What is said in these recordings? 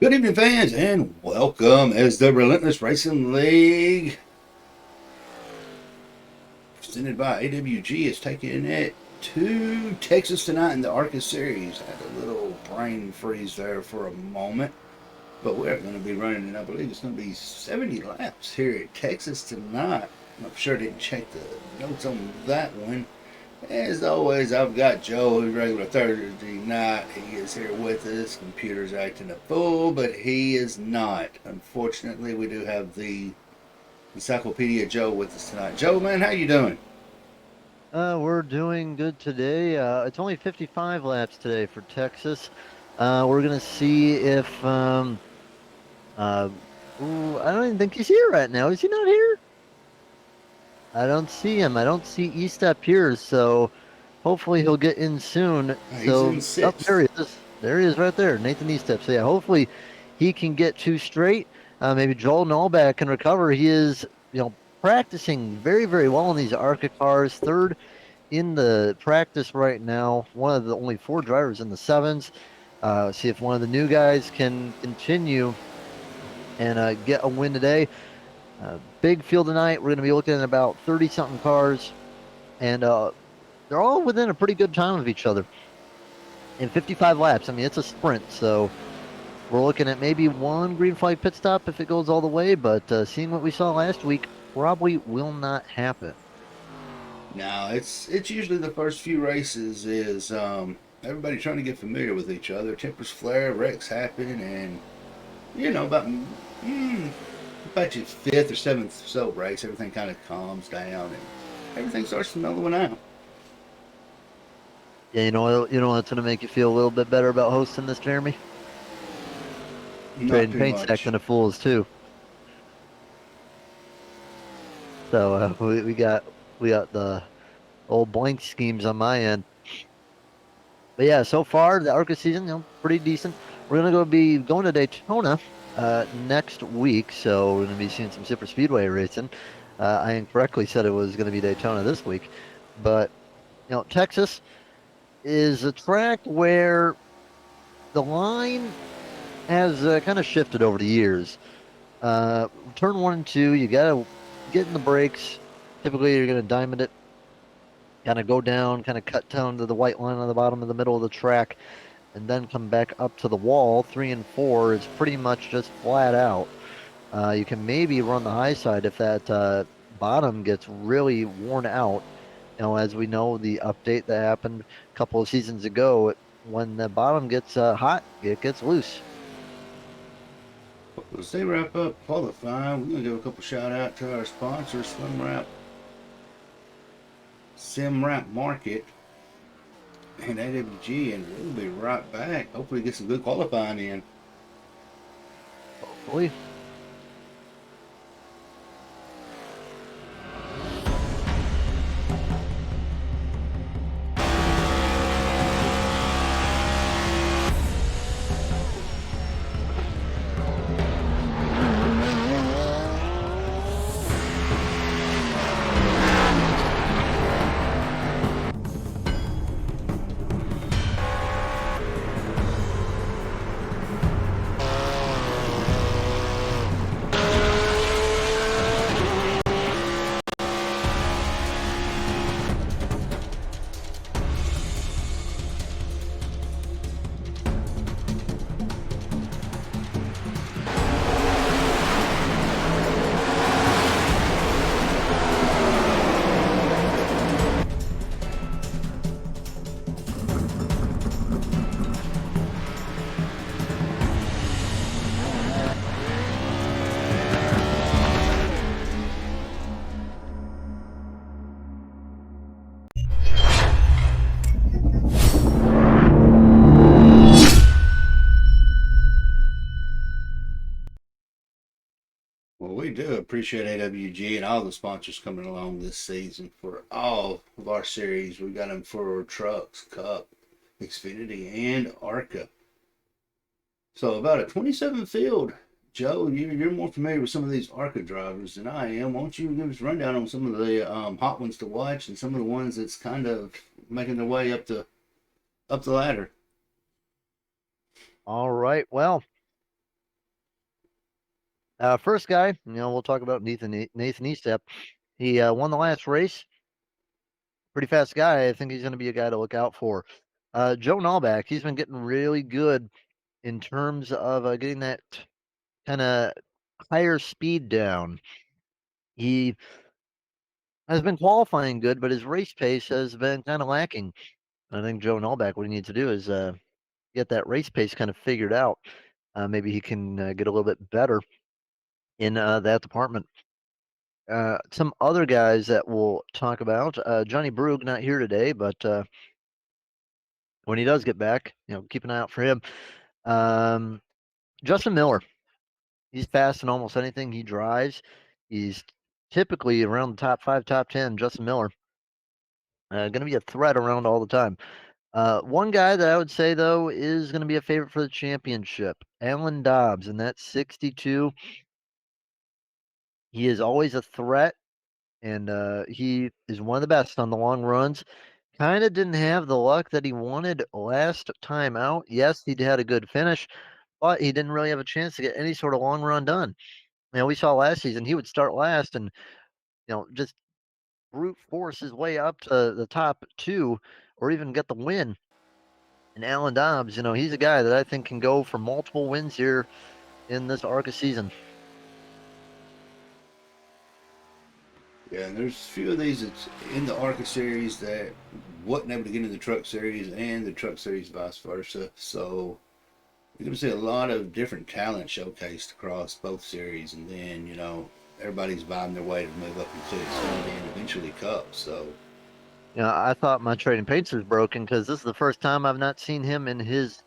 Good evening, fans, and welcome as the Relentless Racing League, presented by AWG, is taking it to Texas tonight in the Arca series. I had a little brain freeze there for a moment, but we're going to be running, and I believe it's going to be 70 laps here at Texas tonight. I'm sure I didn't check the notes on that one. As always, I've got Joe, who's regular Thursday night. He is here with us. Computer's acting a fool, but he is not. Unfortunately, we do have the Encyclopedia Joe with us tonight. Joe, man, how you doing? We're doing good today. It's only 55 laps today for Texas. We're gonna see if uh I don't even think he's here right now. Is he not here? I don't see him. I don't see Estep here, so hopefully he'll get in soon. He's in So up there sixth. he is. There he is right there, Nathan Estep. So yeah, hopefully he can get two straight. Maybe Joel Nallback can recover. He is, practicing very, very well in these Arca cars. Third in the practice right now. One of the only four drivers in the sevens. See if one of the new guys can continue and get a win today. Big field tonight. We're going to be looking at about 30 something cars, and they're all within a pretty good time of each other. In 55 laps, I mean, it's a sprint, so we're looking at maybe one green flag pit stop if it goes all the way, but seeing what we saw last week probably will not happen. Now, it's usually the first few races is everybody trying to get familiar with each other. Tempers flare, wrecks happen, and about your fifth or seventh or so race, everything kind of calms down and everything starts to mellow out. Yeah, you know what's going to make you feel a little bit better about hosting this, Jeremy? Not Trading too paint stacks much. into fools too. So we got the old blank schemes on my end. But yeah, so far the ARCA season, pretty decent. We're gonna go be going to Daytona next week, so we're gonna be seeing some super speedway racing. I incorrectly said it was gonna be Daytona this week, but Texas is a track where the line has kind of shifted over the years. Uh, Turn one and two, you gotta get in the brakes. Typically, you're gonna diamond it, kind of go down, kind of cut down to the white line on the bottom of the middle of the track, and then come back up to the wall. Three and four is pretty much just flat out. You can maybe run the high side if that bottom gets really worn out. As we know, the update that happened a couple of seasons ago, when the bottom gets hot, it gets loose. As they wrap up qualifying, we're going to give a couple shout out to our sponsor, SimWrap Market, and AWG, and we'll be right back. Hopefully, get some good qualifying in. Hopefully. Well, we do appreciate AWG and all the sponsors coming along this season for all of our series. We got them for trucks, Cup, Xfinity, and Arca. So about a 27 field. Joe, you're more familiar with some of these ARCA drivers than I am. Why don't you give us a rundown on some of the hot ones to watch and some of the ones that's kind of making their way up the ladder? All right. Well, First guy, we'll talk about Nathan Eastep. He won the last race. Pretty fast guy. I think he's going to be a guy to look out for. Joe Nallback, he's been getting really good in terms of getting that kind of higher speed down. He has been qualifying good, but his race pace has been kind of lacking. I think Joe Nallback, what he needs to do is get that race pace kind of figured out. Maybe he can get a little bit better in that department. Some other guys that we'll talk about. Johnny Brug not here today, but when he does get back, keep an eye out for him. Um, Justin Miller, he's fast in almost anything he drives. He's typically around the top five, top 10. Justin Miller, going to be a threat around all the time. One guy that I would say though is going to be a favorite for the championship, Alan Dobbs, and that's 62. He is always a threat, and he is one of the best on the long runs. Kind of didn't have the luck that he wanted last time out. Yes, he had a good finish, but he didn't really have a chance to get any sort of long run done. We saw last season he would start last and just brute force his way up to the top two or even get the win. And Alan Dobbs, he's a guy that I think can go for multiple wins here in this Arca season. Yeah, and there's a few of these that's in the Arca series that wasn't able to get in the Truck series and the Truck series vice versa. So you're going to see a lot of different talent showcased across both series, and then everybody's vying their way to move up into Xfinity and eventually Cup. So I thought my trading paints was broken because this is the first time I've not seen him in his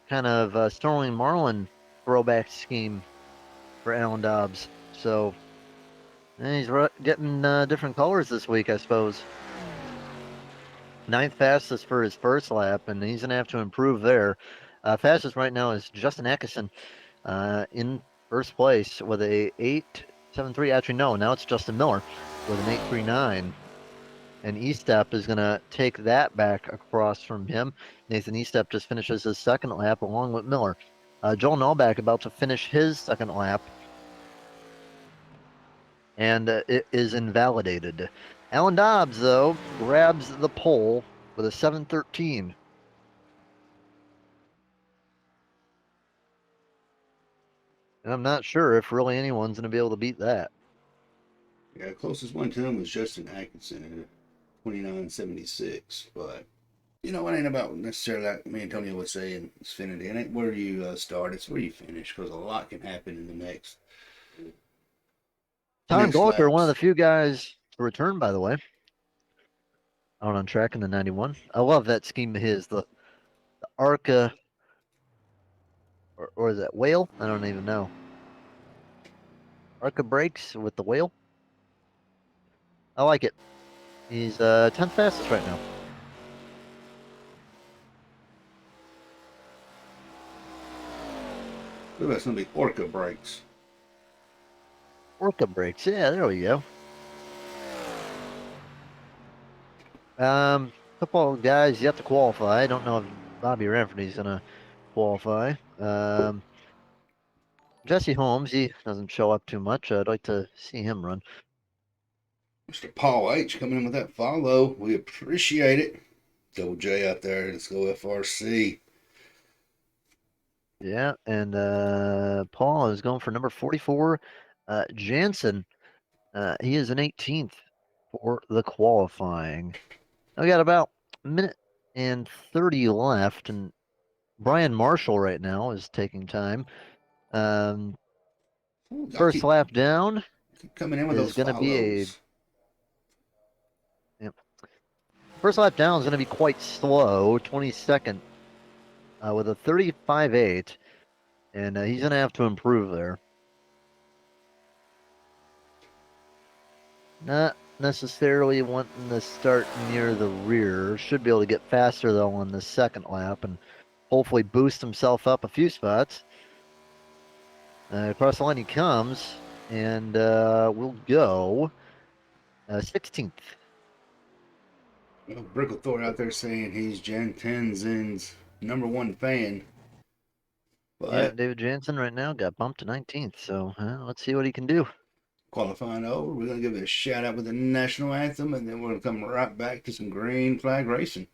kind of Sterling Marlin throwback scheme for Alan Dobbs. So he's getting different colors this week, I suppose. Ninth fastest for his first lap, and he's going to have to improve there. Fastest right now is Justin Atkinson in first place with a 8.73. Actually, no, now it's Justin Miller with an 8.39. And Estep is going to take that back across from him. Nathan Estep just finishes his second lap along with Miller. Joel Nallback about to finish his second lap, and it is invalidated. Alan Dobbs, though, grabs the pole with a 7.13. And I'm not sure if really anyone's going to be able to beat that. yeah, closest one to him was Justin Atkinson at 29.76. But it ain't about necessarily like me and Tony would say in Xfinity. It ain't where you start; it's where you finish, because a lot can happen in the Tom next Gulker, one of the laps. few guys to return, by the way, out on track in the 91. I love that scheme of his, the Arca, or is that whale? I don't even know. Arca brakes with the whale. I like it. He's 10th fastest right now. Ooh, that's gonna be Orca brakes. Orca brakes. Yeah, there we go. Couple of guys yet to qualify. I don't know if Bobby Ranford's gonna qualify. Jesse Holmes, he doesn't show up too much. I'd like to see him run. Mr. Paul H coming in with that follow. We appreciate it. Double J out there. Let's go FRC. Yeah, and Paul is going for number 44. Jansen, he is an 18th for the qualifying. I got about a minute and 30 left, and Brian Marshall right now is taking time. Um, Ooh, I First lap down keep coming in with is those going to be a follows. yep. First lap down is going to be quite slow, 22nd, with a 35.8, and he's going to have to improve there. Not necessarily wanting to start near the rear. Should be able to get faster though on the second lap and hopefully boost himself up a few spots. Across the line he comes, and we'll go 16th. Well, Bricklethorpe out there saying he's Jen Tenzin's number one fan. Yeah, But David Jansen right now got bumped to 19th, so let's see what he can do. qualifying over, we're going to give it a shout out with the national anthem, and then we're going to come right back to some green flag racing.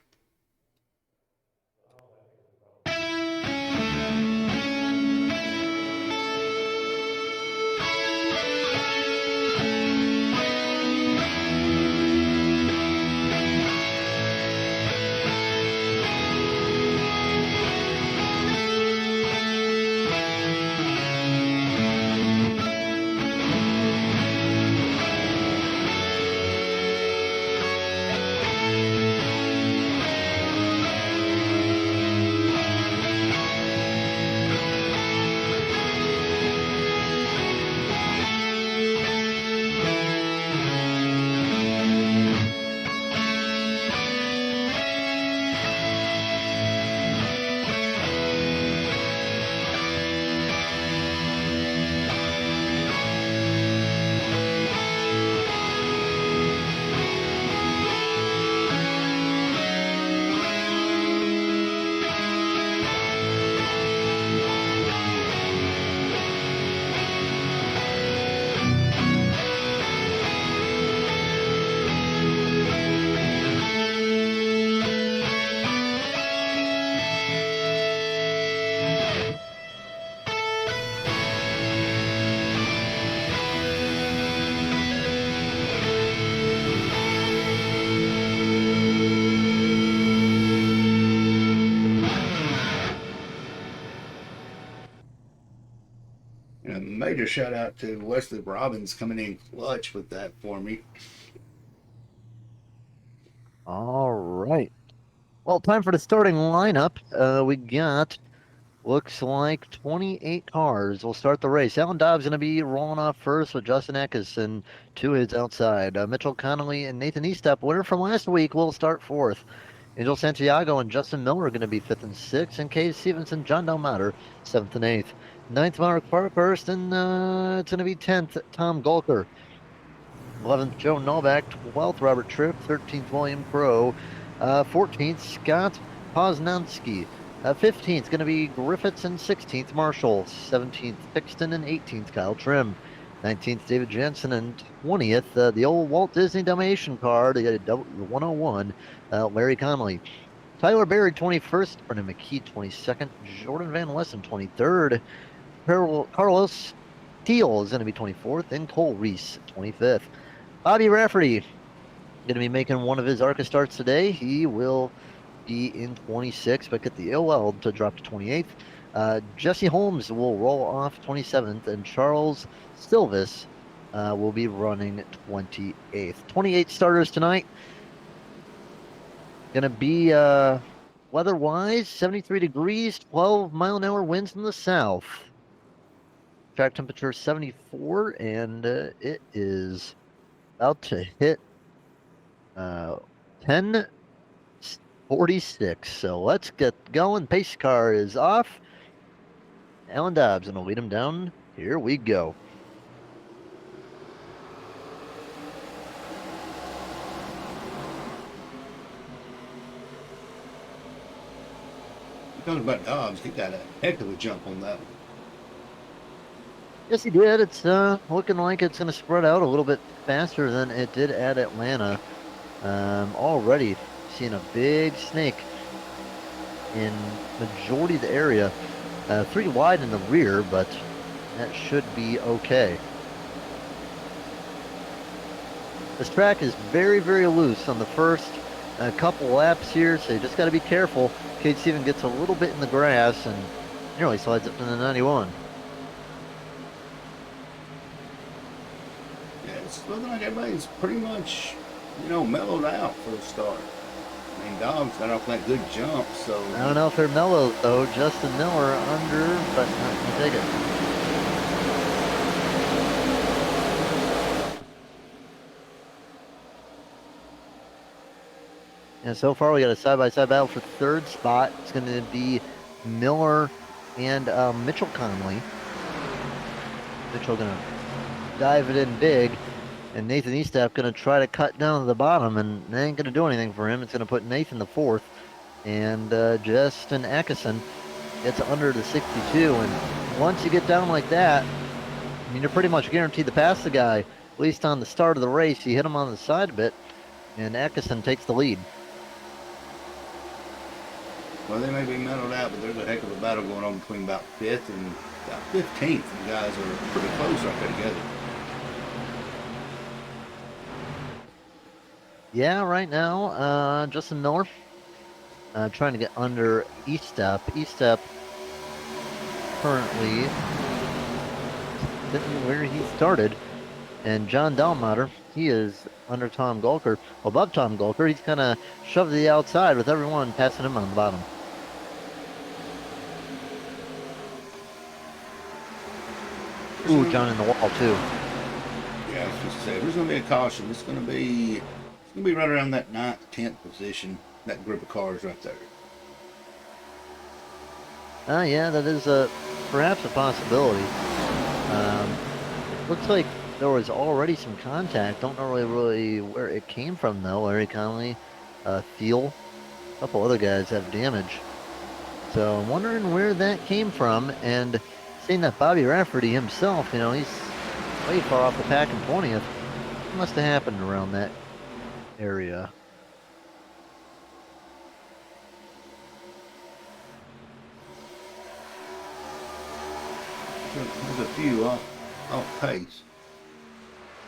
And a major shout out to Wesley Robbins coming in clutch with that for me. All right. Well, time for the starting lineup. We got looks like 28 cars will start the race. Alan Dobbs going to be rolling off first with Justin Eckerson to his outside. Mitchell Connolly and Nathan Eastep, winner from last week, will start fourth. Angel Santiago and Justin Miller are going to be fifth and sixth, and Cade Stevenson, John Delmatter, seventh and eighth. Ninth, Mark Parkhurst, and it's going to be 10th, Tom Golker. 11th, Joe Novak. 12th, Robert Tripp. 13th, William Crow. 14th, Scott Poznanski. 15th, going to be Griffiths, and 16th, Marshall. 17th, Pixton, and 18th, Kyle Trim. 19th, David Jensen, and 20th, the old Walt Disney Dalmatian car, the 101, Larry Connolly. Tyler Berry, 21st. Brendan McKee, 22nd. Jordan Van Lessen, 23rd. Carlos Teal is going to be 24th, and Cole Reese, 25th. Bobby Rafferty going to be making one of his ARCA starts today. He will be in 26th, but get the OL to drop to 28th. Jesse Holmes will roll off 27th, and Charles Silvis will be running 28th. 28 starters tonight. Going to be weather-wise, 73 degrees, 12-mile-an-hour winds from the south. Track temperature 74, and it is about to hit 10:46. So let's get going. Pace car is off. Alan Dobbs going to lead him down. Here we go. Talking about Dobbs, he got a heck of a jump on that one. Yes, he did. It's looking like it's going to spread out a little bit faster than it did at Atlanta. Already seeing a big snake in majority of the area. 3 wide in the rear, but that should be okay. This track is very, very loose on the first couple laps here, so you just got to be careful. Cade Steven gets a little bit in the grass and nearly slides up to the 91. Yeah, it's looking like everybody's pretty much, mellowed out for the start. I mean, Dobbs got off that good jump, so. I don't know if they're mellow, though. Justin Miller under, but I'll take it. And so far, we got a side-by-side battle for third spot. It's going to be Miller and Mitchell Conley. Mitchell going to dive it in big, and Nathan Eastep going to try to cut down to the bottom, and that ain't going to do anything for him. It's going to put Nathan the fourth, and Justin Atkinson It's under the 62, and once you get down like that, I mean, you're pretty much guaranteed to pass the guy, at least on the start of the race. You hit him on the side a bit, and Atkinson takes the lead. Well, they may be mellowed out, but there's a heck of a battle going on between about 5th and about 15th. The guys are pretty close right there together. Yeah, right now, Justin Miller trying to get under Eastep. Eastep currently sitting where he started. And John Delmater, he is under Tom Gulker, above Tom Gulker. He's kind of shoved to the outside with everyone passing him on the bottom. Ooh, John in the wall too. Yeah, I was just say, there's going to be a caution. It's going to be right around that 9th, 10th position. That group of cars right there. Yeah, that is perhaps a possibility. Looks like there was already some contact. Don't know really where it came from though. Larry Connolly, Thiel, a couple other guys have damage. So I'm wondering where that came from. And seeing that Bobby Rafferty himself, you know, he's way far off the pack in 20th. It must have happened around that area. There's a few off pace.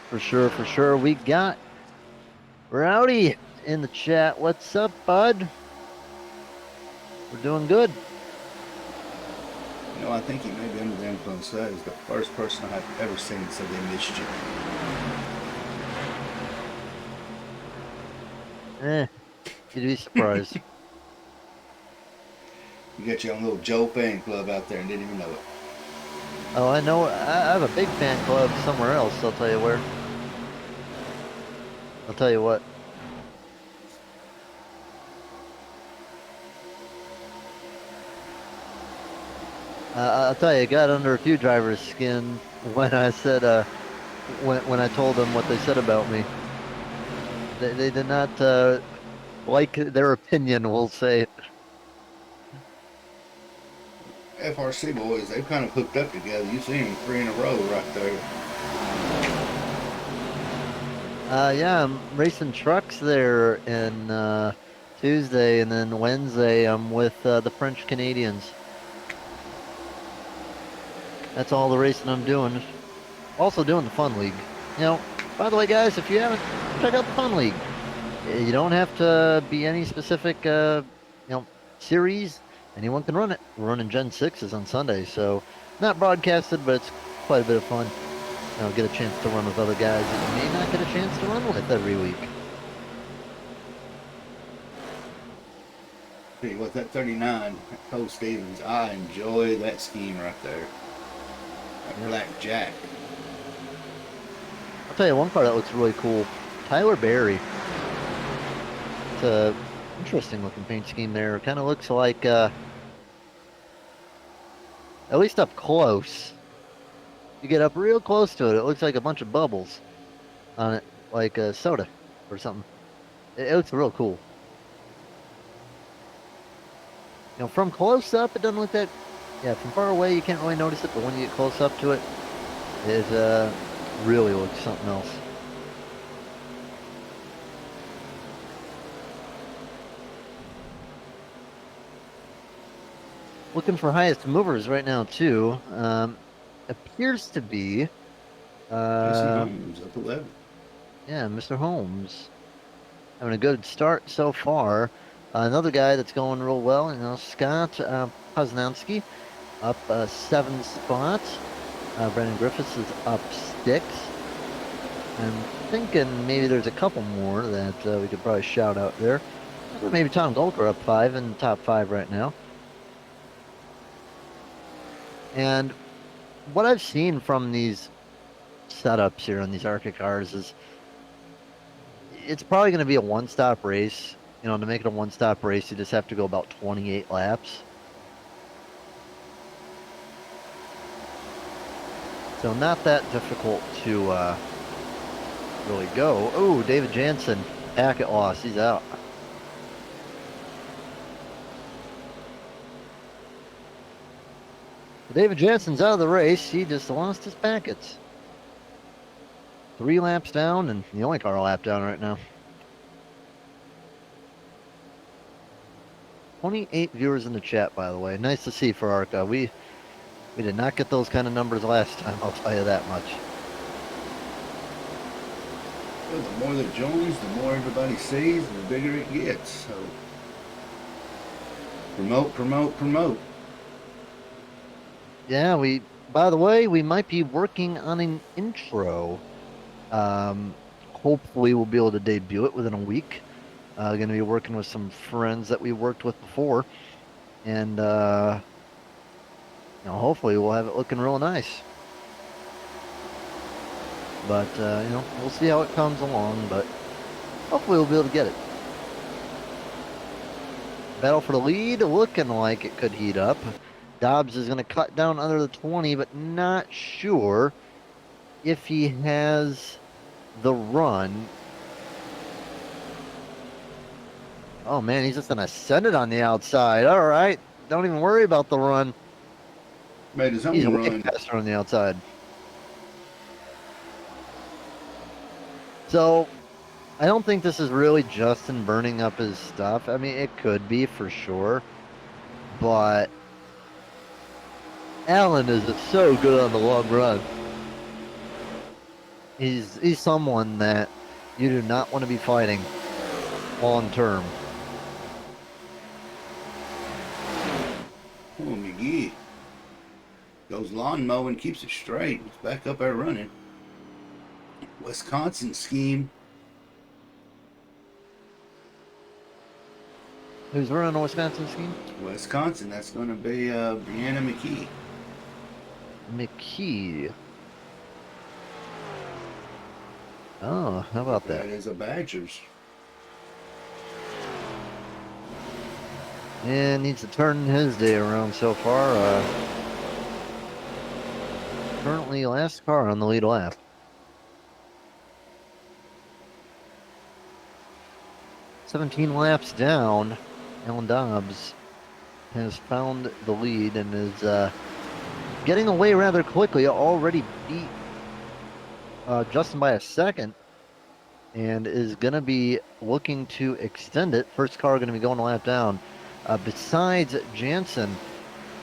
For sure, for sure. We got Rowdy in the chat. What's up, bud? We're doing good. You know, I think he may be under the influence. That is the first person I've ever seen that said they missed you. You'd be surprised. You got your own little Joe fan club out there and didn't even know it. Oh, I know. I have a big fan club somewhere else. I'll tell you where. I'll tell you what. I'll tell you, I got under a few drivers' skin when I said, when I told them what they said about me. They did not like their opinion, we'll say. FRC boys, they've kind of hooked up together. You see them 3 in a row right there. Yeah, I'm racing trucks there in Tuesday, and then Wednesday I'm with the French Canadians. That's all the racing I'm doing. Also doing the Fun League. You know, by the way, guys, if you haven't, check out the Fun League. You don't have to be any specific, series. Anyone can run it. We're running Gen 6s on Sunday, so not broadcasted, but it's quite a bit of fun. You know, get a chance to run with other guys that you may not get a chance to run with every week. See, with that 39, Cole Stevens, I enjoy that scheme right there. That Black Jack. I'll tell you one car that looks really cool. Tyler Berry. It's a interesting looking paint scheme there. Kind of looks like, at least up close. You get up real close to it, it looks like a bunch of bubbles on it, like a soda or something. It looks real cool. You know, from close up, it doesn't look that. Yeah, from far away, you can't really notice it, but when you get close up to it, it really looks something else. Looking for highest movers right now too. Appears to be. Jason Holmes up 11. Yeah, Mr. Holmes having a good start so far. Another guy that's going real well, you know, Scott Poznanski up 7 spots. Brendan Griffiths is up 6. I'm thinking maybe there's a couple more that we could probably shout out there. Maybe Tom Golker up 5 in the top 5 right now. And what I've seen from these setups here on these Arca cars is it's probably going to be a one-stop race. You know, to make it a one-stop race, you just have to go about 28 laps. So not that difficult to really go. Oh, David Jansen, packet loss. He's out. David Jansen's out of the race. He just lost his packets. 3 laps down, and the only car a lap down right now. 28 viewers in the chat, by the way. Nice to see for Arca. We did not get those kind of numbers last time, I'll tell you that much. Well, the more that joins, the more everybody sees, the bigger it gets. So promote, promote, promote. Yeah, by the way, we might be working on an intro. Hopefully we'll be able to debut it within a week. Going to be working with some friends that we worked with before. And, hopefully we'll have it looking real nice. But, we'll see how it comes along, but hopefully we'll be able to get it. Battle for the lead, looking like it could heat up. Dobbs is going to cut down under the 20, but not sure if he has the run. Oh, man, he's just going to send it on the outside. All right, don't even worry about the run. Made his own He's run. way faster on the outside. So, I don't think this is really Justin burning up his stuff. I mean, it could be for sure, but Allen is so good on the long run. He's someone that you do not want to be fighting long term. Oh, McGee goes lawn mowing, keeps it straight. It's back up there running. Wisconsin scheme. Who's running the Wisconsin scheme? Wisconsin. That's going to be Brianna McKee. McKee. Oh, how about that? That is a Badgers. And needs to turn his day around so far. Currently last car on the lead lap. "17 laps down, Alan Dobbs has found the lead and is getting away rather quickly. Already beat Justin by a second and is going to be looking to extend it. First car going to be going a lap down. Besides Jansen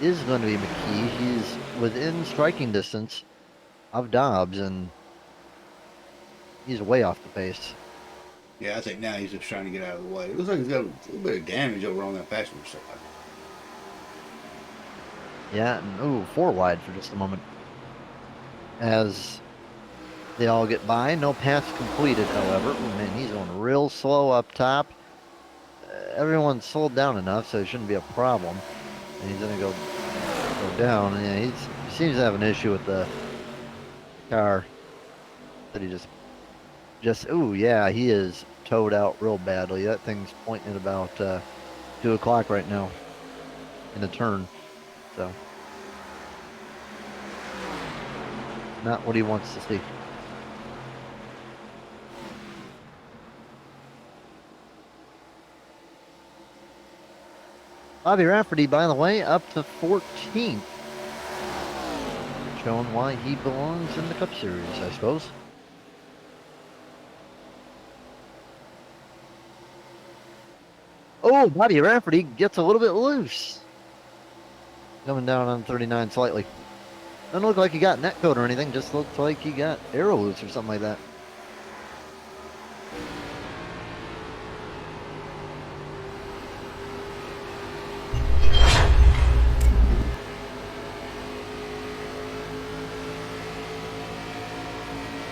is going to be McKee. He's within striking distance of Dobbs, and he's way off the pace. Yeah, I think now he's just trying to get out of the way. It looks like he's got a little bit of damage over on that passenger side. Yeah, and ooh, 4 wide for just a moment. As they all get by, no pass completed, however. Ooh, man, he's going real slow up top. Everyone's slowed down enough, so it shouldn't be a problem. And he's going to go down. Yeah, he seems to have an issue with the car. That he ooh, yeah, he is towed out real badly. That thing's pointing at about 2 o'clock right now in the turn. So, not what he wants to see. Bobby Rafferty, by the way, up to 14th. Showing why he belongs in the Cup Series, I suppose. Oh, Bobby Rafferty gets a little bit loose. Coming down on 39 slightly. Doesn't look like he got net code or anything, just looks like he got aero loose or something like that.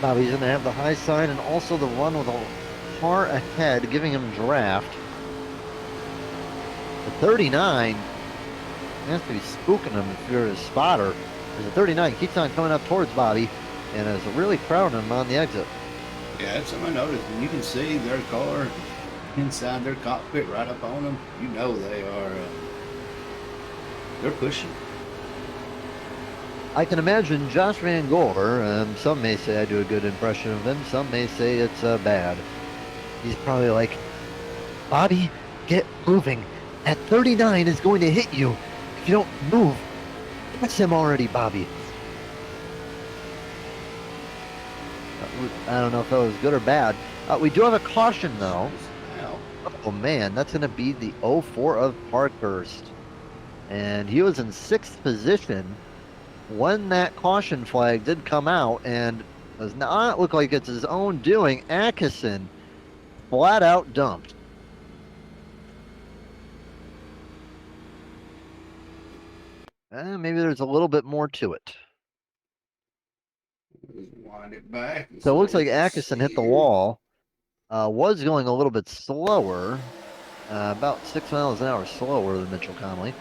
Bobby's going to have the high side and also the run with a car ahead, giving him draft. The 39 has to be spooking him if you're a spotter. As the 39 keeps on coming up towards Bobby and is really crowding him on the exit. Yeah, that's something I noticed. And you can see their car inside their cockpit right up on them. You know they are, they're pushing. I can imagine Josh Van Gore, some may say I do a good impression of him, some may say it's bad. He's probably like, Bobby, get moving. That 39 is going to hit you if you don't move. That's him already, Bobby. I don't know if that was good or bad. We do have a caution, though. Ow. Oh, man, that's going to be the 04 of Parkhurst. And he was in sixth position when that caution flag did come out and does not look like it's his own doing. Atkinson flat out dumped. Maybe there's a little bit more to it. Wind it back So it so looks we like can Atkinson hit see the here. wall. Was going a little bit slower, about 6 miles an hour slower than Mitchell Conley.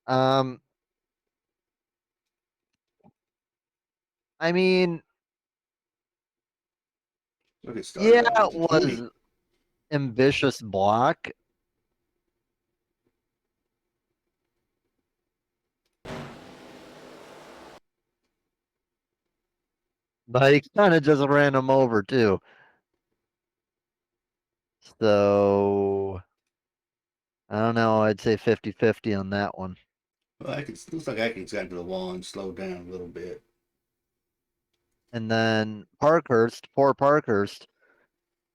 Um, I mean, Look, it started yeah, off it as a 20. was ambitious block. But he kind of just ran him over too. So I don't know. I'd say 50-50 on that one. Well, Atkins, looks like Atkins got to the wall and slowed down a little bit. And then Parkhurst, poor Parkhurst,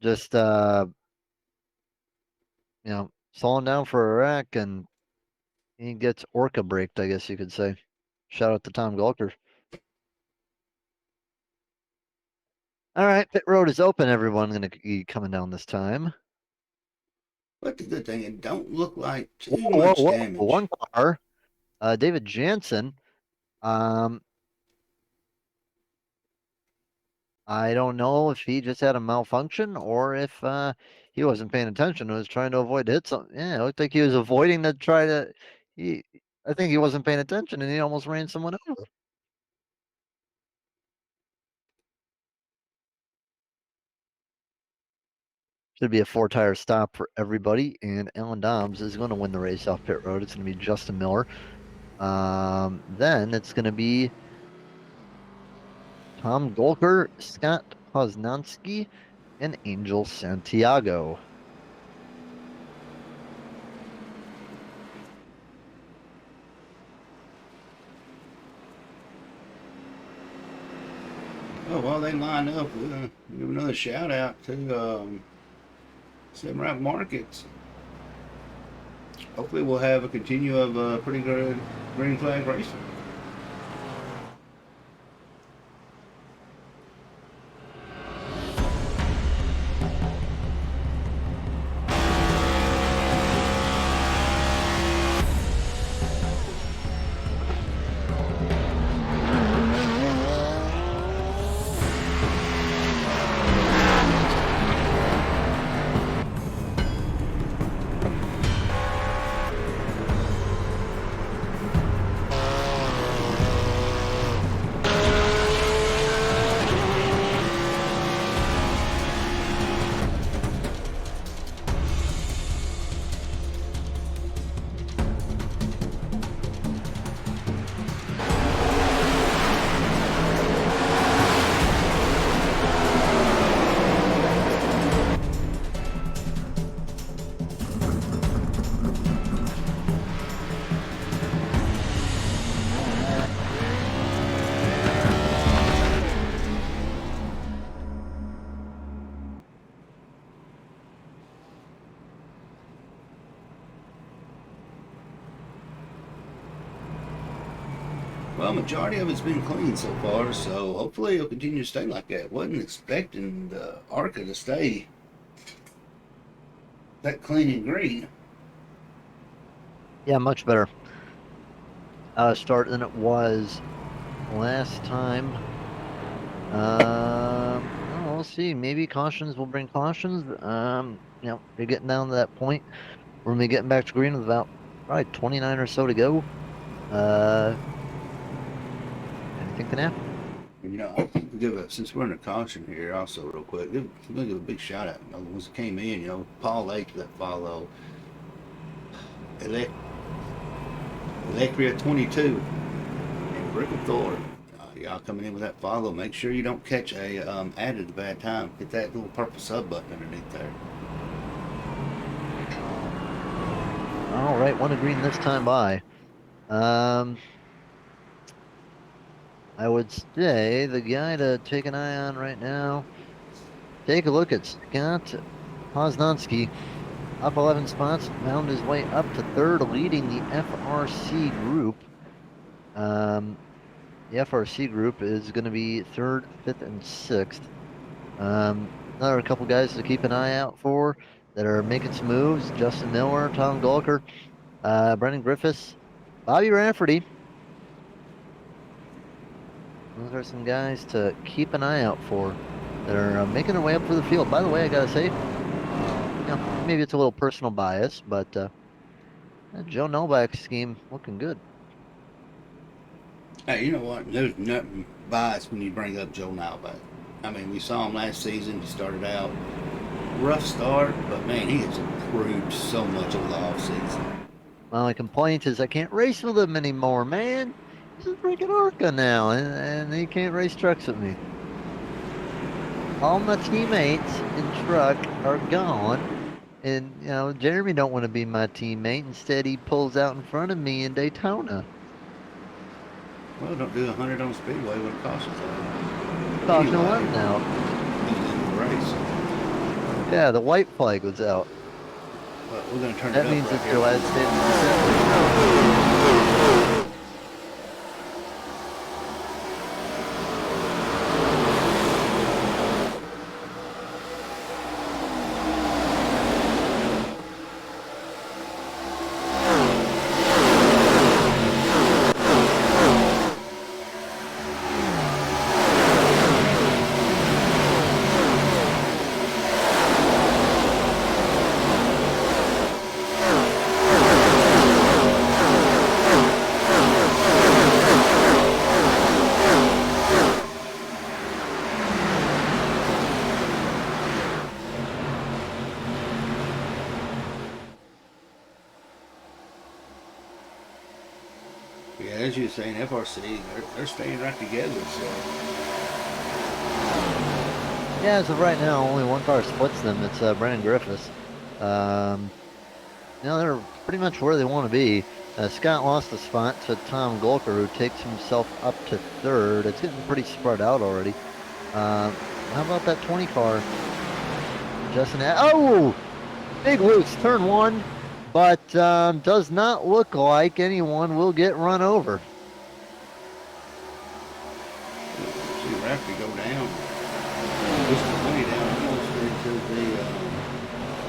just slowing down for a wreck, and he gets Orca braked, I guess you could say. Shout out to Tom Gulker. All right, pit road is open. Everyone going to be coming down this time. But the good thing, it don't look like too Whoa, whoa, much whoa! damage. One car, David Jansen. Um, I don't know if he just had a malfunction or if he wasn't paying attention and was trying to avoid hit something. Yeah, it looked like he was avoiding to try to. He, I think he wasn't paying attention and he almost ran someone over. Should be a four-tire stop for everybody, and Alan Dobbs is going to win the race off pit road. It's going to be Justin Miller. Then it's going to be Tom Golker, Scott Poznanski, and Angel Santiago. Oh, well, they line up. Give another shout out to Seven Route Markets. Hopefully, we'll have a continue of pretty good green flag racing. Well, majority of it's been clean so far, so hopefully it'll continue to stay like that. Wasn't expecting the Arca to stay that clean and green. Yeah, much better start than it was last time. Well, we'll see. Maybe cautions will bring cautions. You're getting down to that point. We're gonna be getting back to green with about probably 29 or so to go. Uh, Anything can happen. And, since we're in a caution here, also real quick, give a big shout out. The ones that came in, Paul H that follow, Elec- Electria 22, and Brick of Thor. Y'all coming in with that follow. Make sure you don't catch a added at a bad time. Hit that little purple sub button underneath there. All right, one to green this time by. Um, I would say the guy to take an eye on right now, take a look at Scott Poznanski. Up 11 spots, found his way up to third, leading the FRC group. Um, the FRC group is going to be third, fifth, and sixth. Another couple guys to keep an eye out for that are making some moves: Justin Miller, Tom Golker, Brendan Griffiths, Bobby Rafferty. Those are some guys to keep an eye out for that are making their way up for the field. By the way, I gotta say, maybe it's a little personal bias, but that Joe Novak's scheme looking good. Hey, you know what? There's nothing biased when you bring up Joe Nalback. I mean, we saw him last season. He started out rough start, but man, he has improved so much over the offseason. My only complaint is I can't race with him anymore, man. He's a freaking Arca now, and he can't race trucks with me. All my teammates in truck are gone, and Jeremy don't want to be my teammate. Instead, he pulls out in front of me in Daytona. Well, don't do 100 on Speedway when it cautions out. Caution Anyway, 11 out. he's in the race. Yeah, the white flag was out. But we're going to turn it That up means right it's here. your last safety assembly. Yeah, as you were saying, FRC, they're staying right together. So, Yeah, as of right now, only one car splits them. It's Brendan Griffiths. Um, they're pretty much where they want to be. Scott lost a spot to Tom Golker, who takes himself up to third. It's getting pretty spread out already. How about that 20 car? Justin, oh, big loose, turn one, but does not look like anyone will get run over. see Rafferty go down. Push the 20 down almost into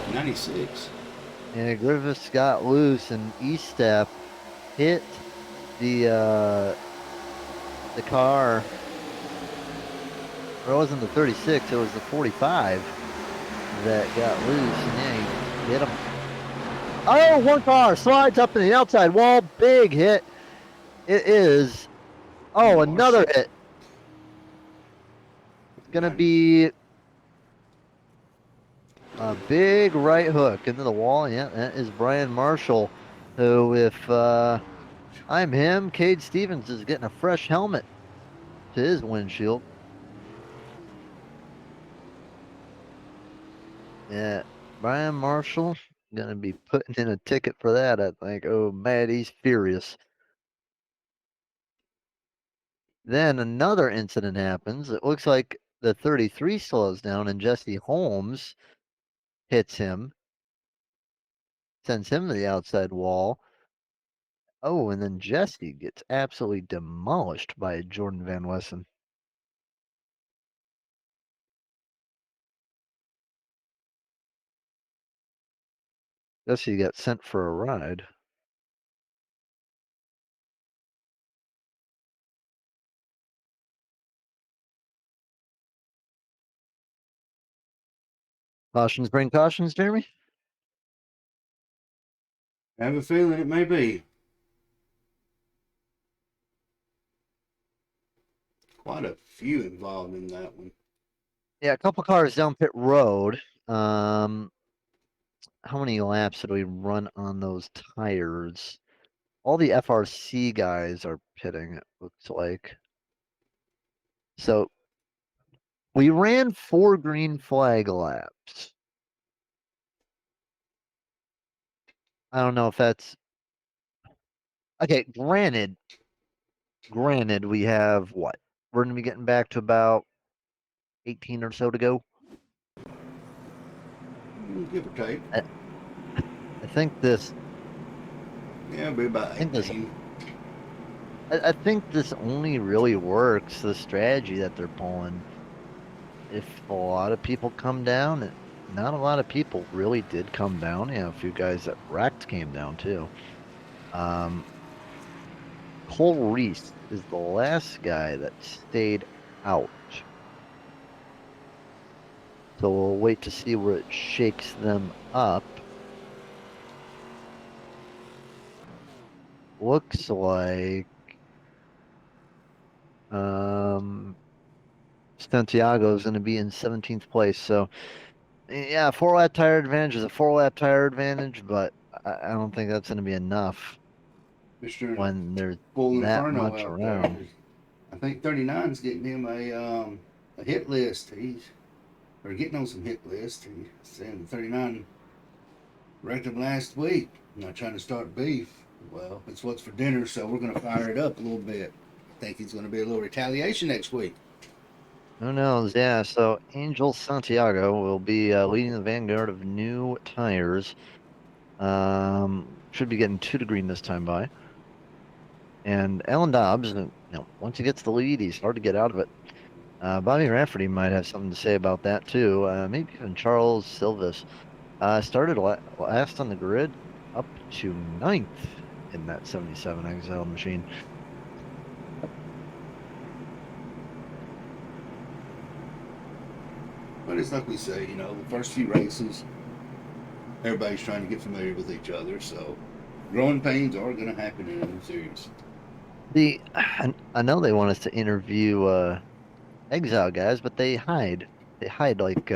the 96. And Griffiths got loose, and Eastep hit the car. Or it wasn't the 36, it was the 45 that got loose, and yeah, he hit him. Oh, one car slides up in the outside wall. Big hit. It is. Oh, another Marshall. hit. It's going to Got be a big right hook into the wall. Yeah, that is Brian Marshall, who, if I'm him, Cade Stevens is getting a fresh helmet to his windshield. Yeah, Brian Marshall going to be putting in a ticket for that, I think. Oh, man, he's furious. Then another incident happens. It looks like the 33 slows down and Jesse Holmes hits him, sends him to the outside wall. Oh, and then Jesse gets absolutely demolished by Jordan Van Wessen. Jesse got sent for a ride. Cautions bring cautions, Jeremy? I have a feeling it may be. Quite a few involved in that one. Yeah, a couple cars down pit road. How many laps did we run on those tires? All the FRC guys are pitting, it looks like. So we ran 4 green flag laps. I don't know if that's okay. Granted, Granted, we have what? We're going to be getting back to about 18 or so to go. Give or take. I, I think this. Yeah, it'll be about I think this. 18. I think this only really works. The strategy that they're pulling. If a lot of people come down, not a lot of people really did come down. A few guys that wrecked came down too. Um, Cole Reese is the last guy that stayed out. So we'll wait to see where it shakes them up. Looks like um, Santiago is going to be in 17th place. So yeah, 4 lap tire advantage is a 4 lap tire advantage, but I don't think that's going to be enough Mr. In a when there's full that inferno much out there. around. I think 39's getting him a hit list. He's or getting on some hit list. He's saying 39 wrecked him last week. I'm not trying to start beef. Well, it's what's for dinner, so we're going to fire it up a little bit. I think he's going to be a little retaliation next week. Who knows? Yeah, so Angel Santiago will be leading the vanguard of new tires. Should be getting 2 to green this time by. And Alan Dobbs, once he gets the lead, he's hard to get out of it. Bobby Rafferty might have something to say about that too. Maybe even Charles Silvis. Started last on the grid, up to ninth in that 77 Exile machine. But it's like we say, the first few races, everybody's trying to get familiar with each other, so growing pains are going to happen in a new series. I know they want us to interview Exile guys, but they hide. They hide like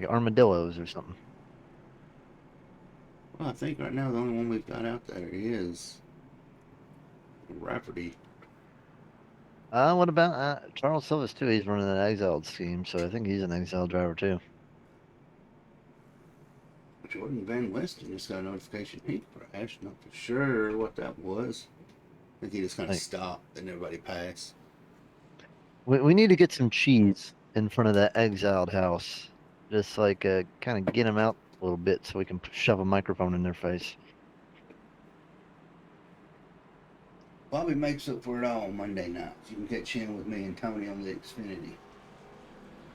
armadillos or something. Well, I think right now the only one we've got out there is Rafferty. What about Charles Silvis too? He's running that exiled scheme, so I think he's an exile driver too. Jordan Van Westen just got a notification he crashed. Not for sure what that was. I think he just kind of Like stopped and everybody passed. we need to get some cheese in front of that exiled house, just like kind of get them out a little bit so we can shove a microphone in their face. Bobby makes up for it all on Monday nights. You can catch him with me and Tony on the Xfinity.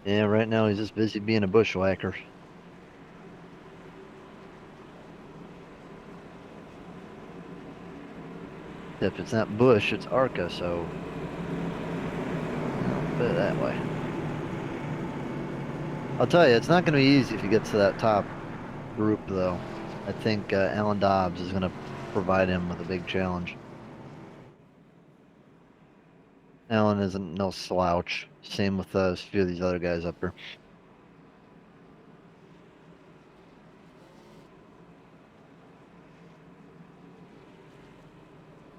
Yeah, right now he's just busy being a bushwhacker. Except it's not Bush, it's Arca, so put it that way. I'll tell you, it's not going to be easy if he gets to that top group, though. I think Alan Dobbs is going to provide him with a big challenge. Alan isn't no slouch. Same with a few of these other guys up here.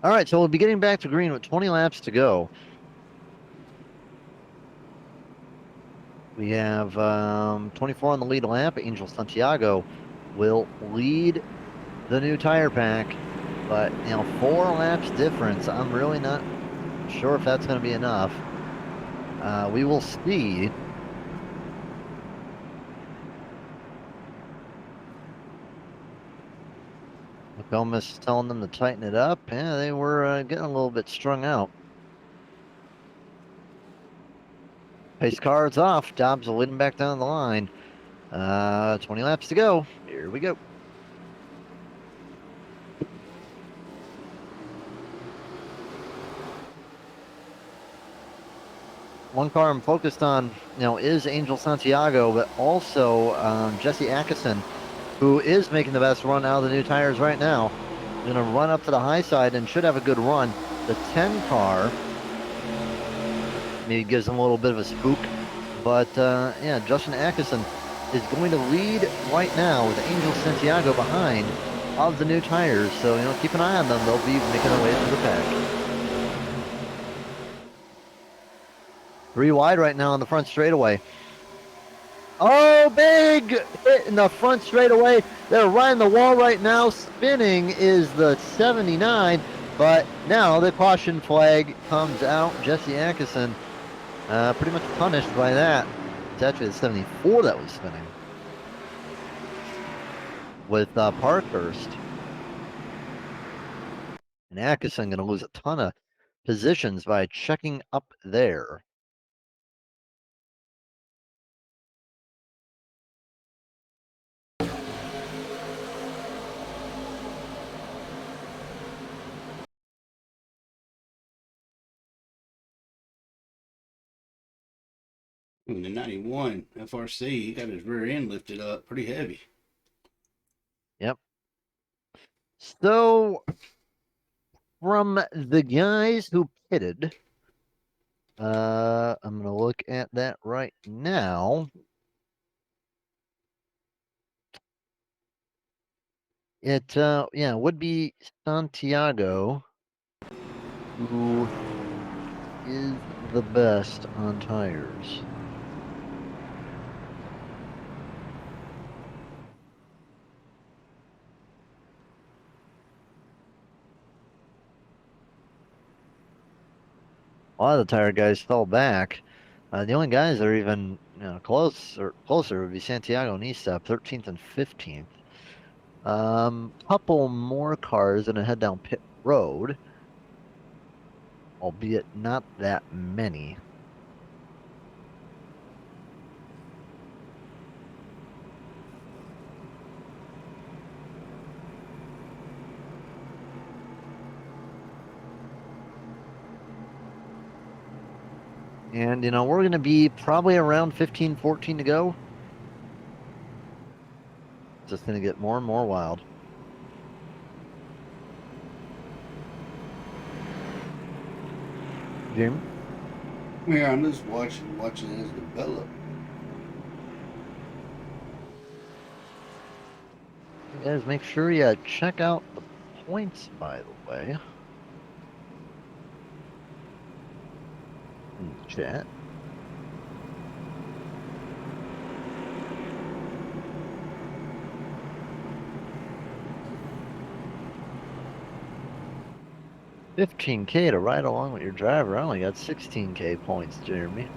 All right, so we'll be getting back to green with 20 laps to go. We have 24 on the lead lap. Angel Santiago will lead the new tire pack, but 4 laps difference. I'm really not sure if that's going to be enough. We will see. McComas is telling them to tighten it up. Yeah, they were getting a little bit strung out. Pace car is off. Dobbs will lead him back down the line. 20 laps to go. Here we go. One car I'm focused on, is Angel Santiago, but also Jesse Atkinson, who is making the best run out of the new tires right now. Going to run up to the high side and should have a good run. The 10 car maybe gives him a little bit of a spook, but yeah, Justin Atkinson is going to lead right now with Angel Santiago behind of the new tires. So, keep an eye on them. They'll be making their way through the pack. 3 wide right now on the front straightaway. Oh, big hit in the front straightaway. They're riding the wall right now. Spinning is the 79, but now the caution flag comes out. Jesse Atkinson pretty much punished by that. It's actually the 74 that was spinning with Parkhurst. And Atkinson going to lose a ton of positions by checking up there. In the 91 FRC, he got his rear end lifted up pretty heavy. Yep. So from the guys who pitted, I'm gonna look at that right now. It yeah, would be Santiago who is the best on tires. A lot of the tire guys fell back. The only guys that are even closer would be Santiago and Estep, 13th and 15th. Couple more cars and a head down pit road, albeit not that many. And we're gonna be probably around 15, 14 to go. Just gonna get more and more wild. Jim? Yeah, I'm just watching it develop. You guys make sure you check out the points, by the way. In the chat. $15K to ride along with your driver. I only got 16K points, Jeremy.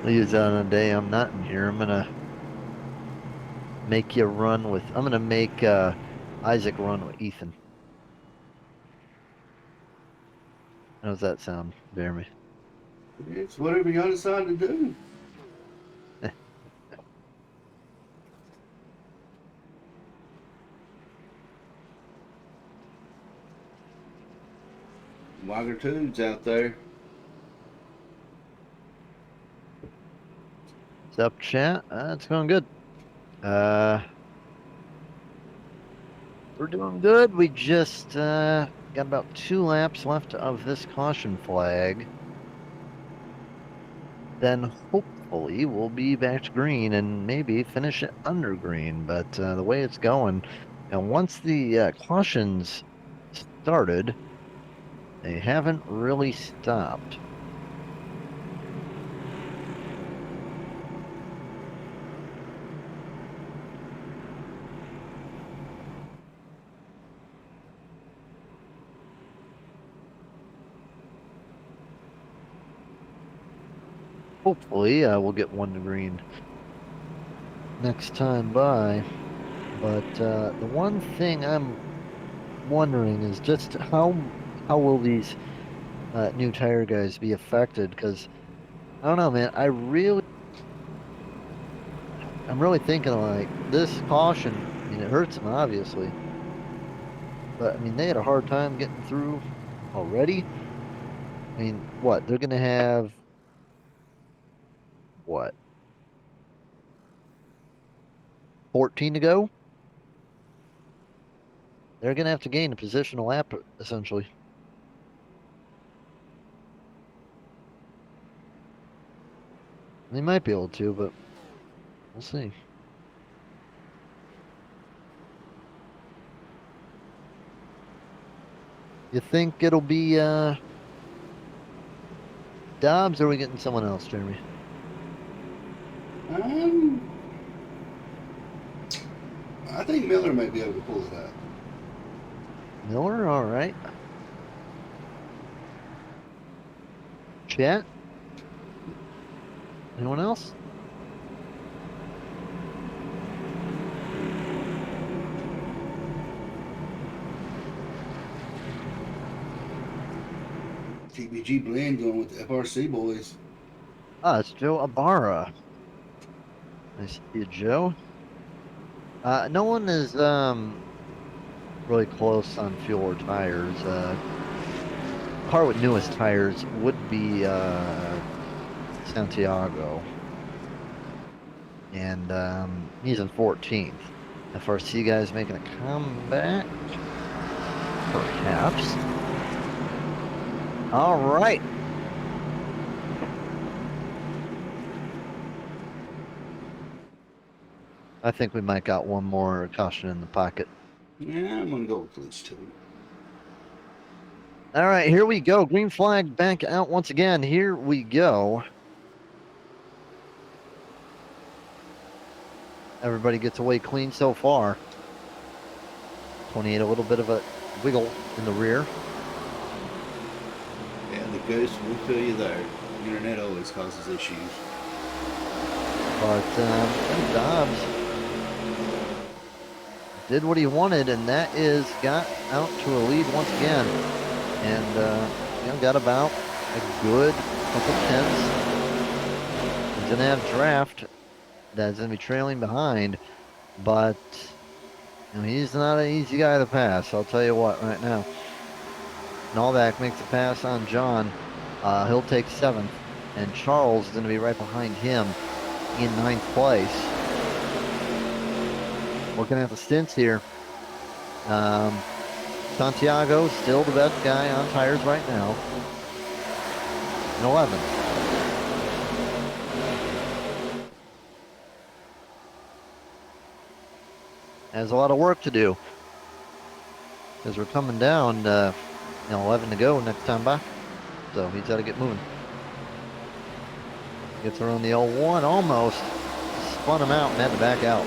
I'll use that on a day I'm not in here. I'm gonna make you run with. I'm gonna make Isaac run with Ethan. How's that sound, Jeremy? It's whatever y'all decide to do. Wagger Tudes out there. What's up, chat? It's going good. We're doing good. We just got about 2 laps left of this caution flag. Then hopefully we'll be back to green and maybe finish it under green. But the way it's going, and once the cautions started, they haven't really stopped. Hopefully we'll get one to green next time by. But the one thing I'm wondering is just how will these new tire guys be affected? Because I don't know, man. I'm really thinking like this caution. I mean, it hurts them obviously, but I mean they had a hard time getting through already. I mean, what they're gonna have what 14 to go? They're gonna have to gain a positional lap essentially. They might be able to, but we'll see. You think it'll be Dobbs, or are we getting someone else, Jeremy? Um, I think Miller may be able to pull it out. Miller, all right. Chat, anyone else? TBG blend going with the FRC boys. Ah, it's Joe Ibarra. Nice to see you, Joe. No one is really close on fuel or tires. Car with newest tires would be Santiago, and he's in 14th. FRC guys making a comeback, perhaps. All right. I think we might got one more caution in the pocket. Yeah, I'm gonna go with police too. All right, here we go. Green flag back out once again. Here we go. Everybody gets away clean so far. 28, a little bit of a wiggle in the rear. Yeah, the ghost will feel you there. The internet always causes issues. But Dobbs did what he wanted, and that is got out to a lead once again. And, got about a good couple tenths. He's going to have draft that's going to be trailing behind, but he's not an easy guy to pass. I'll tell you what right now. Novak makes a pass on John. He'll take 7th, and Charles is going to be right behind him in 9th place. Looking at the stints here. Santiago still the best guy on tires right now. In 11th. Has a lot of work to do. As we're coming down, 11 to go next time by. So he's got to get moving. Gets around the 01 almost. Spun him out and had to back out.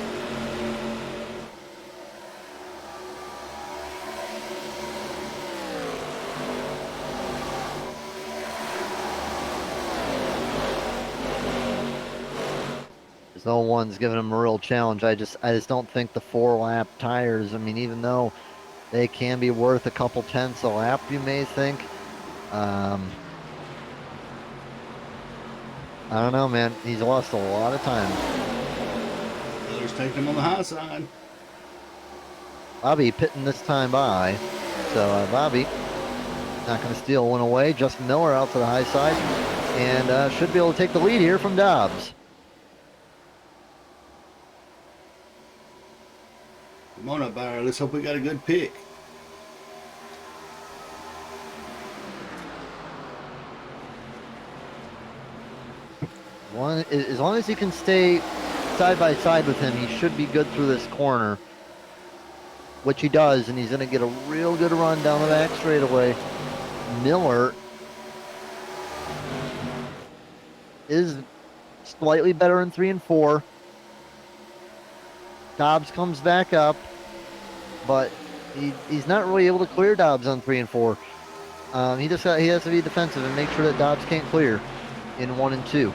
This 01's giving him a real challenge. I just don't think the 4-lap tires, even though they can be worth a couple tenths a lap, you may think. I don't know, man. He's lost a lot of time. Miller's taking him on the high side. Bobby pitting this time by. So Bobby not going to steal one away. Justin Miller out to the high side. And should be able to take the lead here from Dobbs. Come on up, Byron. Let's hope we got a good pick. As long as he can stay side by side with him, he should be good through this corner. Which he does, and he's going to get a real good run down the back straightaway. Miller is slightly better in 3 and 4. Dobbs comes back up, but he's not really able to clear Dobbs on 3 and 4. He has to be defensive and make sure that Dobbs can't clear in 1 and 2.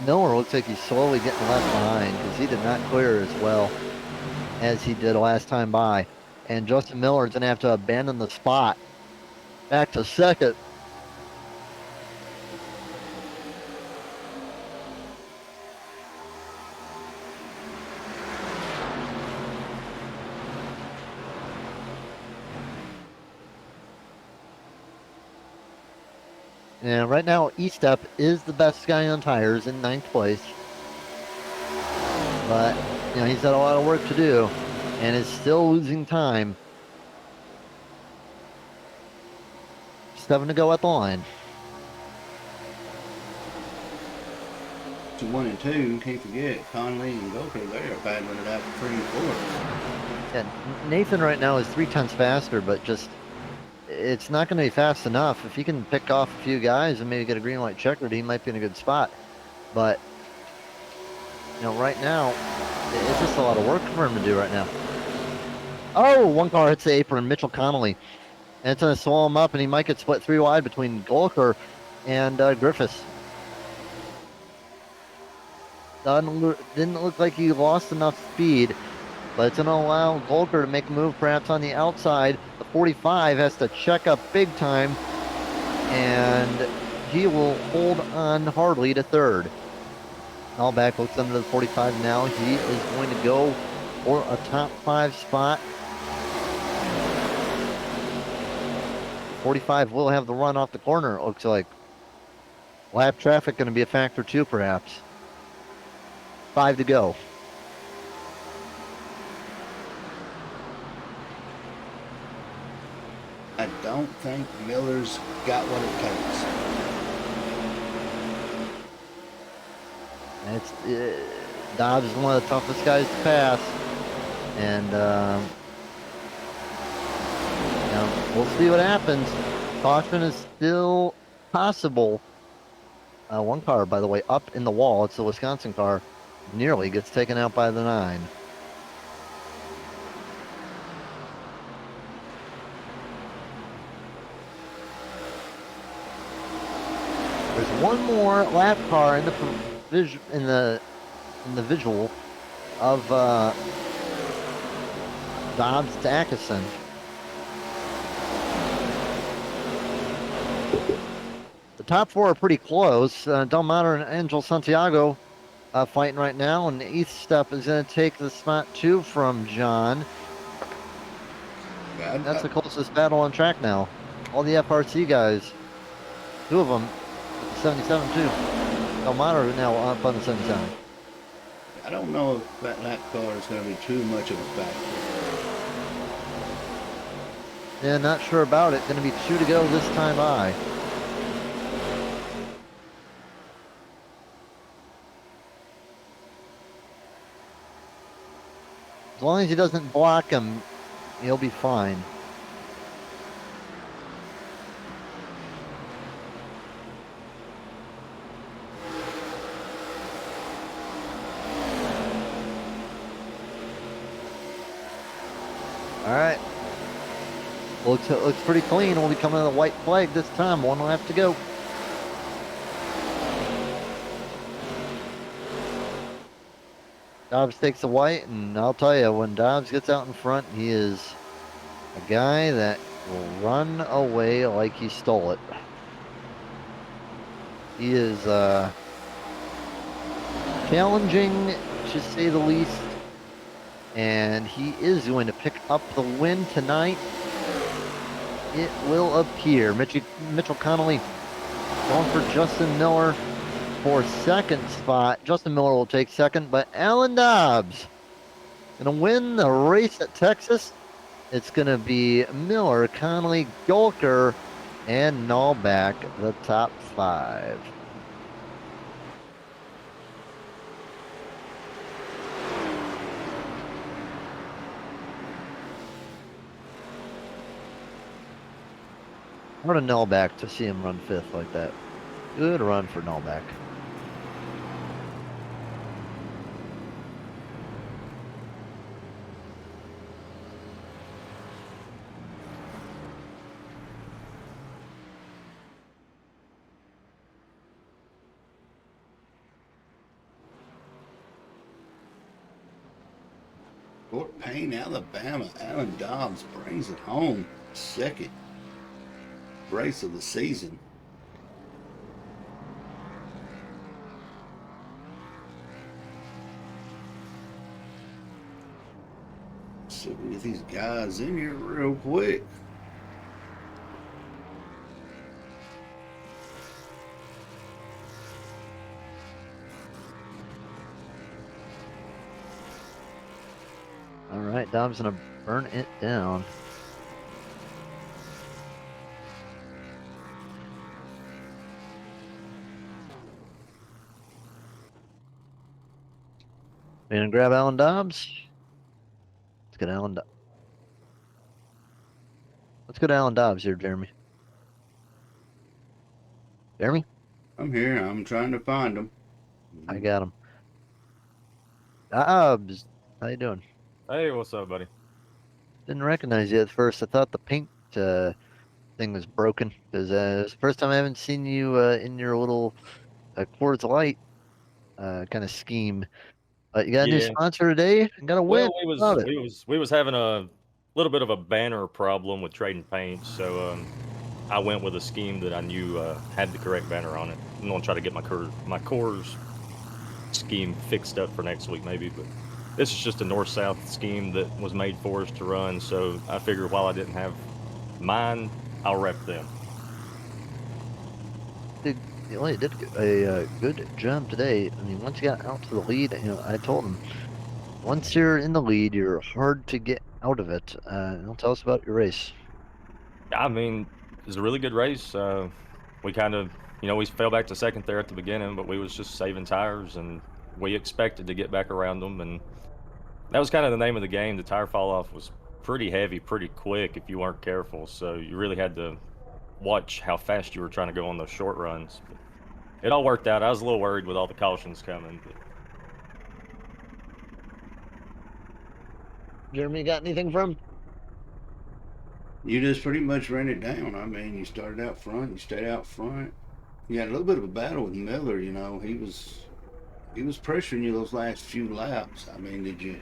Miller looks like he's slowly getting left behind because he did not clear as well as he did last time by. And Justin Miller is going to have to abandon the spot back to 2nd. And right now, E-Step is the best guy on tires in 9th place. But, he's got a lot of work to do and is still losing time. 7 to go at the line. to 1 and 2. Can't forget Conley and Goker. They are battling it out for 3 and 4. And Nathan right now is 3 tenths faster, but just it's not going to be fast enough. If he can pick off a few guys and maybe get a green light checkered, he might be in a good spot. But right now it's just a lot of work for him to do right now. Oh, one car hits the apron, Mitchell Connolly, and it's going to swallow him up, and he might get split 3 wide between Golker and Griffiths. Didn't look like he lost enough speed, but it's going to allow Golker to make a move perhaps on the outside. The 45 has to check up big time, and he will hold on hardly to third. Allback looks under the 45 now. He is going to go for a top 5 spot. 45 will have the run off the corner, it looks like. Lap traffic going to be a factor too, perhaps. 5 to go. I don't think Miller's got what it takes. Dobbs is one of the toughest guys to pass, and we'll see what happens. Caution is still possible. One car, by the way, up in the wall. It's the Wisconsin car. Nearly gets taken out by the 9. There's one more lap car in the visual of Dobbs to Atkinson. The top 4 are pretty close. Del Monte and Angel Santiago fighting right now, and the 8th step is going to take the spot 2 from John. That's the closest battle on track now. All the FRC guys, 2 of them, 77 too. Del Monte now up on the 77. I don't know if that lap car is going to be too much of a factor. Yeah, not sure about it. Going to be 2 to go this time by. As long as he doesn't block him, he'll be fine. All right. Looks pretty clean. We'll be coming to the white flag this time. 1 lap to go. Dobbs takes the white, and I'll tell you, when Dobbs gets out in front, he is a guy that will run away like he stole it. He is challenging, to say the least, and he is going to pick up the win tonight. It will appear. Mitchell Connolly going for Justin Miller for 2nd spot. Justin Miller will take 2nd, but Alan Dobbs going to win the race at Texas. It's going to be Miller, Connolly, Golker, and Nallback, the top 5. What a Nallback to see him run 5th like that. Good run for Nallback. Fort Payne, Alabama. Alan Dobbs brings it home. 2nd race of the season. So we get these guys in here real quick. All right, Dobbs gonna burn it down. You gonna grab Alan Dobbs? Let's get Alan. Let's go to Alan Dobbs here, Jeremy. Jeremy, I'm here. I'm trying to find them. I got him. Dobbs, how you doing? Hey, what's up, buddy? Didn't recognize you at first. I thought the paint thing was broken because it's the first time I haven't seen you in your little Coors Light kind of scheme. You got a new Yeah. sponsor today? Got a win. Well, we How was about it? we was having a little bit of a banner problem with trading paint, so I went with a scheme that I knew had the correct banner on it. I'm gonna try to get my cores scheme fixed up for next week, maybe. But this is just a north-south scheme that was made for us to run, so I figured while I didn't have mine, I'll rep them. Well, you did a good job today. I mean, once you got out to the lead, I told him once you're in the lead, you're hard to get out of it. Tell us about your race. I mean, it was a really good race. We kind of, we fell back to second there at the beginning, but we was just saving tires, and we expected to get back around them, and that was kind of the name of the game. The tire fall off was pretty heavy, pretty quick if you weren't careful. So you really had to watch how fast you were trying to go on those short runs. But it all worked out. I was a little worried with all the cautions coming, but Jeremy, got anything from? You just pretty much ran it down. I mean, you started out front, you stayed out front. You had a little bit of a battle with Miller. He was pressuring you those last few laps. I mean, did you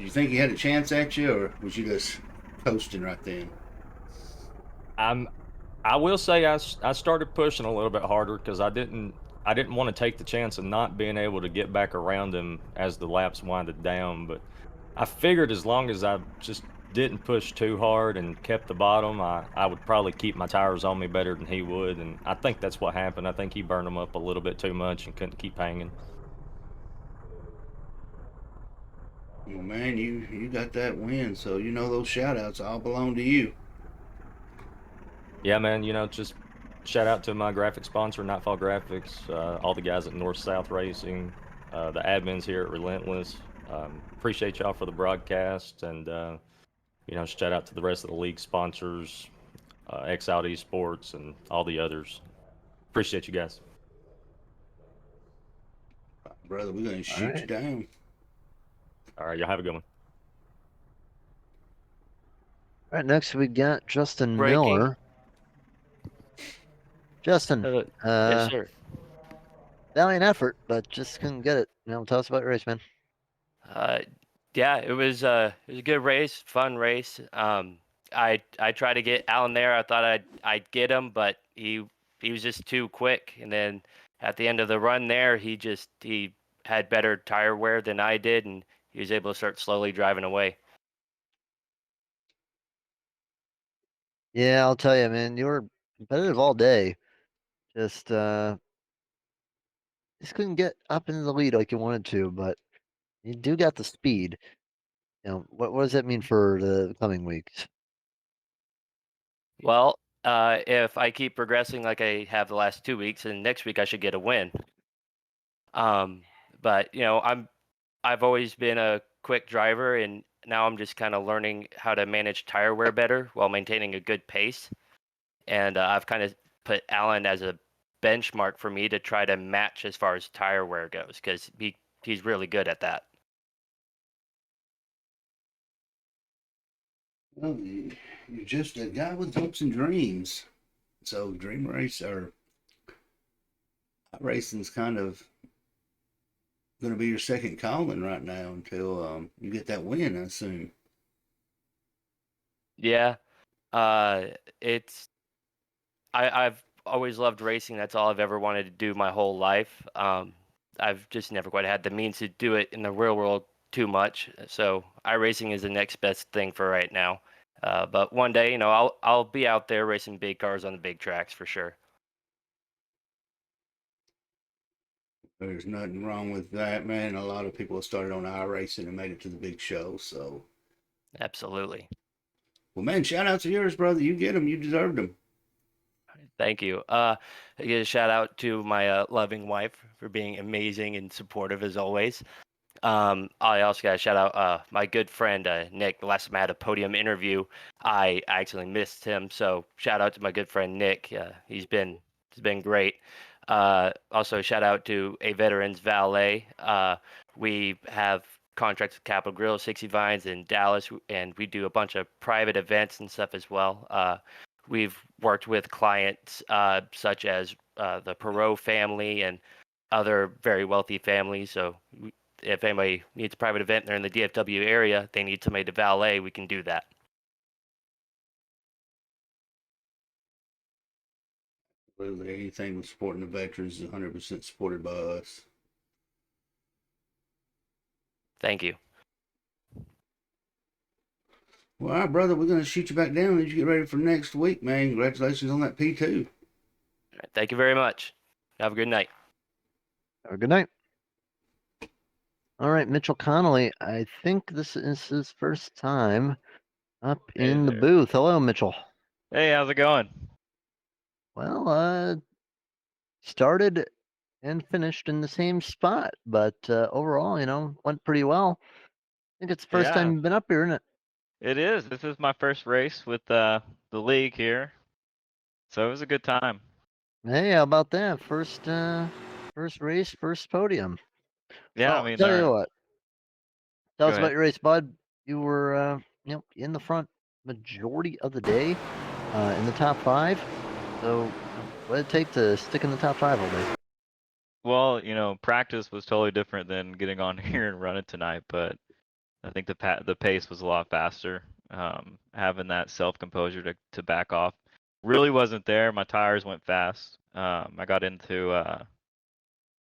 think he had a chance at you, or was you just coasting right then? I'm I will say I started pushing a little bit harder because I didn't want to take the chance of not being able to get back around him as the laps winded down. But I figured as long as I just didn't push too hard and kept the bottom, I would probably keep my tires on me better than he would. And I think that's what happened. I think he burned them up a little bit too much and couldn't keep hanging. Well, man, you got that win, so you know those shout outs all belong to you. Yeah, man, just shout out to my graphic sponsor, Nightfall Graphics, all the guys at North South Racing, the admins here at Relentless. Appreciate y'all for the broadcast, and shout out to the rest of the league sponsors, X Out Esports, and all the others. Appreciate you guys. Brother, we're going to All shoot you right. down. All right, y'all have a good one. All right, next we got Justin Breaking. Miller. Justin, Yes, uh, sir. valiant effort, but just couldn't get it. Tell us about your race, man. Uh, yeah, it was a good race, fun race. I tried to get Alan there. I thought I'd get him, but he was just too quick. And then at the end of the run there, he had better tire wear than I did, and he was able to start slowly driving away. Yeah, I'll tell you, man, you were competitive all day. Just just couldn't get up into the lead like you wanted to, but you do got the speed. What does that mean for the coming weeks? Well, if I keep progressing like I have the last 2 weeks, and next week I should get a win. Um, but I've always been a quick driver, and now I'm just kind of learning how to manage tire wear better while maintaining a good pace. And I've kind of put Alan as a benchmark for me to try to match as far as tire wear goes, because he's really good at that. Well, you're just a guy with hopes and dreams. So, Dream Race or racing's kind of going to be your second calling right now until you get that win, I assume. Yeah, uh, it's I've always loved racing. That's all I've ever wanted to do my whole life. I've just never quite had the means to do it in the real world too much. So iRacing is the next best thing for right now. But one day, I'll be out there racing big cars on the big tracks for sure. There's nothing wrong with that, man. A lot of people have started on iRacing and made it to the big show. So, Absolutely. well, man, shout out to yours, brother. You get them. You deserved them. Thank you. I give a shout out to my loving wife for being amazing and supportive as always. I also got to shout out my good friend Nick. The last time I had a podium interview, I actually missed him. So shout out to my good friend Nick. He's been great. Also shout out to a veterans valet. We have contracts with Capitol Grill, 60 Vines in Dallas, and we do a bunch of private events and stuff as well. We've worked with clients such as the Perot family and other very wealthy families. So if anybody needs a private event and they're in the DFW area, they need somebody to valet, we can do that. Absolutely. Anything with supporting the veterans is 100% supported by us. Thank you. Well, all right, brother, we're going to shoot you back down as you get ready for next week, man. Congratulations on that P2. All right, thank you very much. Have a good night. Have a good night. All right, Mitchell Connolly. I think this is his first time up Hey in the there. booth. Hello, Mitchell. Hey, how's it going? Well, started and finished in the same spot, but overall, went pretty well. I think it's the first time Yeah, you've been up here, isn't it? it is. This is my first race with the league here, so it was a good time. Hey, how about that? First race, first podium. Yeah, I Well, mean tell you they're what, tell go us about ahead. your race, bud. You were, in the front majority of the day, in the top five. So, what did it take to stick in the top five all day? Well, practice was totally different than getting on here and running tonight, but I think the pace was a lot faster. Having that self-composure to back off really wasn't there. My tires went fast. I got into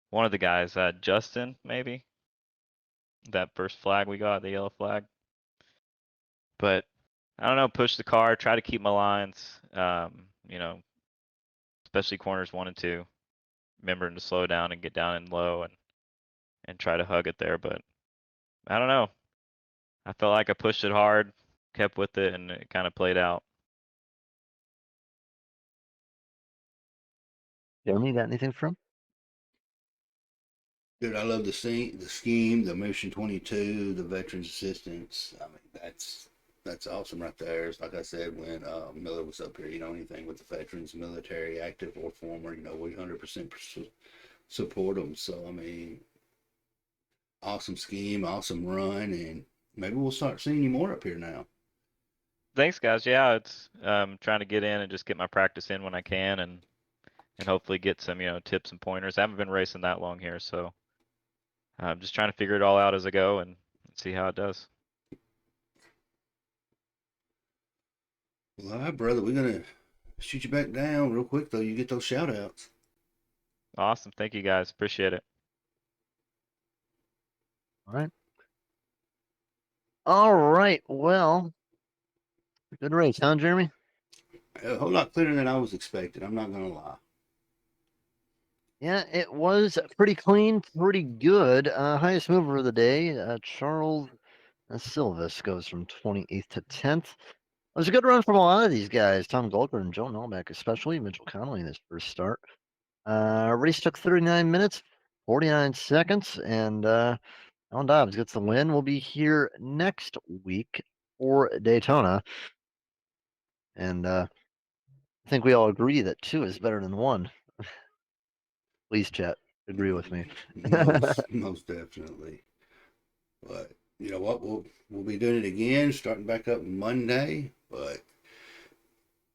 one of the guys, Justin, maybe that first flag we got, the yellow flag. But I don't know, push the car, try to keep my lines, especially corners 1 and 2, remembering to slow down and get down and low and try to hug it there. But I don't know. I felt like I pushed it hard, kept with it, and it kind of played out. Jeremy, you got anything from? Dude, I love the scheme, the Mission 22, the veterans assistance. I mean, that's awesome right there. It's like I said when Miller was up here, anything with the veterans, military, active or former, we 100% support them. So, I mean, awesome scheme, awesome run, and maybe we'll start seeing you more up here now. Thanks, guys. Yeah, it's trying to get in and just get my practice in when I can, and hopefully get some tips and pointers. I haven't been racing that long here, so I'm just trying to figure it all out as I go and see how it does. Well, all right, brother, we're gonna shoot you back down real quick though. You get those shout outs. Awesome. Thank you, guys. Appreciate it. All right. All right. Well, good race, huh, Jeremy? A whole lot clearer than I was expecting. I'm not gonna lie. Yeah, it was pretty clean, pretty good. Highest mover of the day, Charles Silvis goes from 28th to 10th. It was a good run from a lot of these guys. Tom Golker and Joe Nelbeck, especially Mitchell Connolly in his first start. Race took 39 minutes, 49 seconds, and Alan Dobbs gets the win. We'll be here next week for Daytona. And I think we all agree that 2 is better than 1. Please, chat, agree with me. Most definitely. But you know what? We'll be doing it again, starting back up Monday. But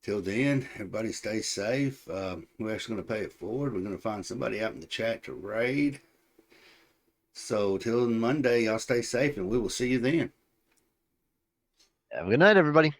till then, everybody stay safe. We're actually going to pay it forward. We're going to find somebody out in the chat to raid. So till Monday, y'all stay safe, and we will see you then. Have a good night, everybody.